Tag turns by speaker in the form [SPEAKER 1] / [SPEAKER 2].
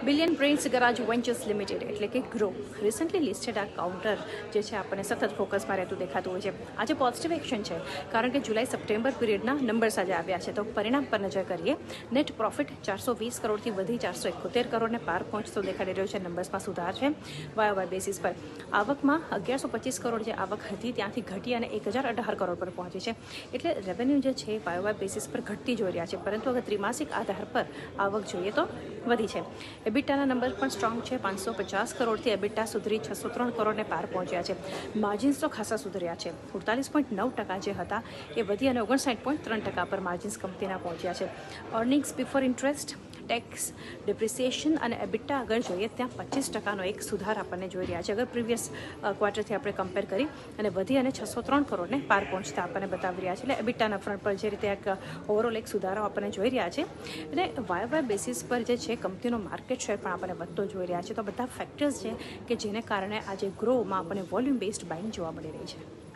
[SPEAKER 1] Billion બ્રેન્સ garage ventures limited એટલે કે grow recently listed આ કાઉન્ટર જે છે આપણને સતત ફોકસમાં રહેતું દેખાતું હોય છે. આજે પોઝિટિવ એક્શન છે કારણ કે જુલાઈ સપ્ટેમ્બર પીરિયડના નંબર્સ આજે આવ્યા છે. તો પરિણામ પર નજર કરીએ. નેટ પ્રોફિટ 420 કરોડથી વધી 471 કરોડને પાર પહોંચતો દેખાડી રહ્યો છે. નંબર્સમાં સુધાર છે. વાય બેસિસ પર આવકમાં 1125 કરોડ જે આવક હતી ત્યાંથી ઘટી અને 1018 કરોડ પર પહોંચી છે. એટલે રેવન્યુ જે છે વાય બેસિસ પર ઘટતી જોઈ રહ્યા છે, પરંતુ અગર ત્રિમાસિક આધાર પર આવક જોઈએ તો વધી છે. એબિટાના નંબર પણ સ્ટ્રોંગ છે. 550 કરોડથી એબિટા સુધરી 603 કરોડને પાર પહોંચ્યા છે. માર્જિન્સ તો ખાસા સુધર્યા છે. 48.9% જે હતા એ વધી અને 59.3% પર માર્જિન્સ કંપનીના પહોંચ્યા છે. અર્નિંગ્સ બિફોર ઇન્ટરેસ્ટ, ટેક્સ, ડિપ્રિસિએશન અને એબિટા અગર જોઈએ ત્યાં 25%નો એક સુધાર આપણને જોઈ રહ્યા છે. અગર પ્રીવિયસ ક્વાર્ટરથી આપણે કમ્પેર કરી અને વધી અને 603 કરોડને પાર પહોંચતા આપણને બતાવી રહ્યા છે. એટલે એબિટાના ફ્રન્ટ પર જે રીતે એક ઓવરઓલ એક સુધારો આપણને જોઈ રહ્યા છે અને વાય બેસિસ પર જે છે કંપનીનો માર્કેટ શેર પણ આપણને વધતો જોઈ રહ્યા છે. તો બધા ફેક્ટર્સ છે કે જેને કારણે આજે ગ્રોમાં આપણને વોલ્યુમ બેઝડ બાઇંગ જોવા મળી રહી છે.